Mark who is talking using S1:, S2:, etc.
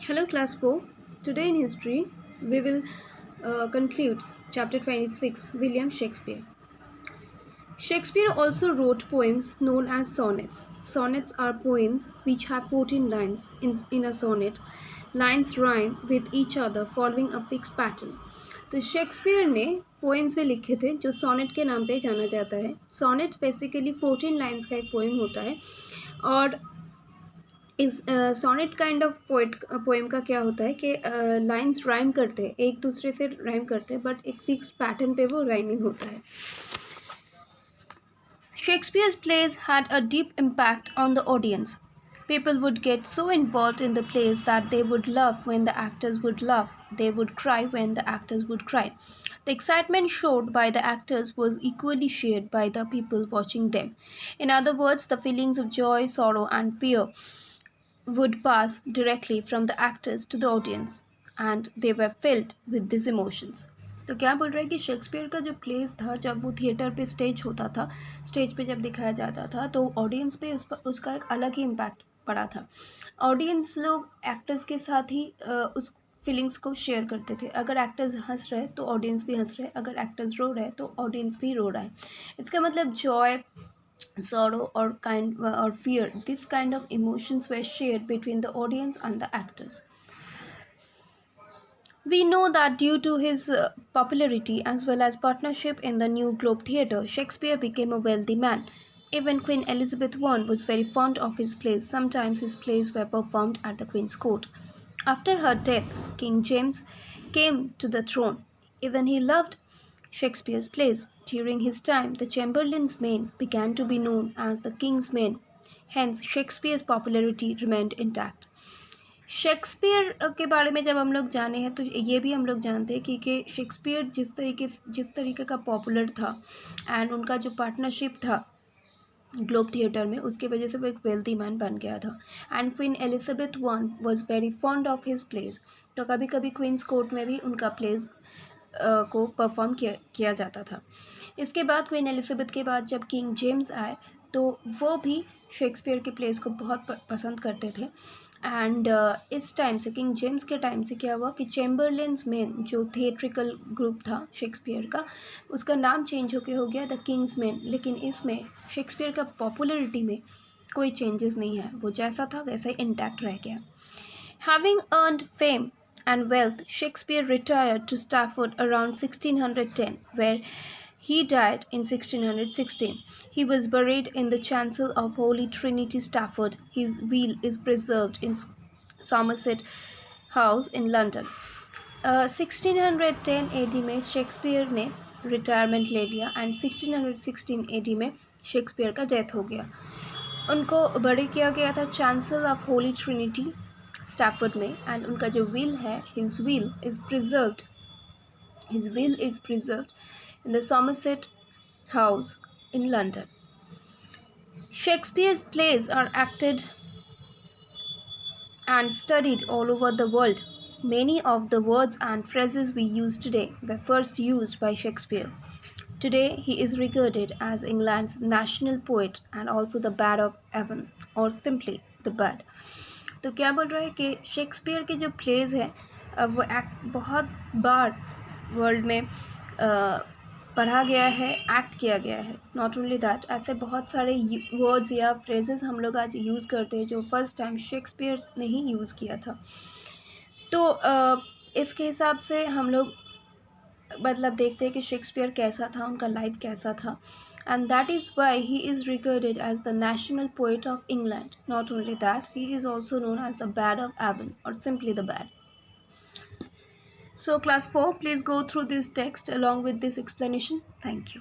S1: Hello, class 4. Today in history, we will conclude chapter 26, William Shakespeare. Shakespeare also wrote poems known as sonnets. Sonnets are poems which have 14 lines in a sonnet. Lines rhyme with each other following a fixed pattern. तो Shakespeare ने poems भी लिखे थे जो sonnet के नाम पे जाना जाता है. सोनेट बेसिकली 14 लाइन्स का एक पोएम होता है और इस सोनेट काइंड ऑफ पोएम का क्या होता है कि लाइंस राइम करते हैं, एक दूसरे से राइम करते हैं, बट एक फिक्स पैटर्न पे वो राइमिंग होता है. Shakespeare's plays had a deep impact on the audience. People would get so involved in the plays that they would laugh when the actors would laugh. They would cry when the actors would cry. The excitement showed by the actors was equally shared by the people watching them. In other words, the feelings of joy, sorrow, and fear would pass directly from the actors to the audience and they were filled with these emotions. तो क्या बोल रहा है कि Shakespeare का जो place था जब वो थिएटर पे स्टेज होता था, स्टेज पे जब दिखाया जाता था तो ऑडियंस पे उसका एक अलग ही इम्पैक्ट पड़ा था. ऑडियंस लोग एक्टर्स के साथ ही उस फीलिंग्स को शेयर करते थे. अगर एक्टर्स हंस रहे तो ऑडियंस भी हंस रहे, अगर एक्टर्स रो रहे तो ऑडियंस भी रो रहा है. इसका मतलब Joy, sorrow or fear, this kind of emotions were shared between the audience and the actors. We know that due to his popularity as well as partnership in the New Globe Theatre, Shakespeare became a wealthy man. Even Queen Elizabeth I was very fond of his plays. Sometimes his plays were performed at the Queen's court. After her death, King James came to the throne. Even he loved Shakespeare's plays. During his time, the Chamberlain's men began to be known as the King's men. Hence, Shakespeare's popularity remained intact. Shakespeare के बारे में जब हम लोग जाने हैं तो ये भी हम लोग जानते हैं कि शेक्सपियर जिस तरीके का पॉपुलर था एंड उनका जो पार्टनरशिप था ग्लोब थिएटर में, उसकी वजह से वो एक वेल्दी मैन बन गया था. And queen Elizabeth one was very fond of his place. तो कभी कभी क्वींस कोर्ट में भी उनका प्लेस को परफॉर्म किया जाता था. इसके बाद क्वीन एलिजाबेथ के बाद जब किंग जेम्स आए तो वो भी शेक्सपियर के प्लेस को बहुत पसंद करते थे. एंड इस टाइम से, किंग जेम्स के टाइम से क्या हुआ कि चैम्बरलेन्स मेन जो थिएट्रिकल ग्रुप था शेक्सपियर का, उसका नाम चेंज होके हो गया द किंग्स मेन. लेकिन इसमें शेक्सपियर का पॉपुलरिटी में कोई चेंजेस नहीं है, वो जैसा था वैसा ही इंटैक्ट रह गया. Having earned fame and wealth, Shakespeare retired to Stafford around 1610, where he died in 1616. He was buried in the chancel of Holy Trinity, Stafford. His will is preserved in Somerset House in London. 1610 AD में Shakespeare ने retirement ले लिया and 1616 AD में Shakespeare का death हो गया. उनको बरी किया गया था Chanshal of Holi Trinity Stafford में. एंड उनका जो विल है, his will is preserved in the Somerset House in London. Shakespeare's plays are acted and studied all over the world. Many of the words and phrases we use today were first used by Shakespeare. Today, he is regarded as England's national poet and also the Bard of Avon, or simply the Bard. तो क्या बोल रहा है कि Shakespeare के जो pledge हैं वो बहुत बार वर्ल्ड में पढ़ा गया है, एक्ट किया गया है. नॉट ओनली दैट, ऐसे बहुत सारे वर्ड्स या फ्रेजेस हम लोग आज यूज़ करते हैं जो फर्स्ट टाइम शेक्सपियर ने ही यूज़ किया था. तो इसके हिसाब से हम लोग मतलब देखते हैं कि शेक्सपियर कैसा था, उनका लाइफ कैसा था. And that is why he is regarded as the national poet of England. Not only that, he is also known as the Bard of Avon, or simply the Bard. So class 4, please go through this text along with this explanation. Thank you.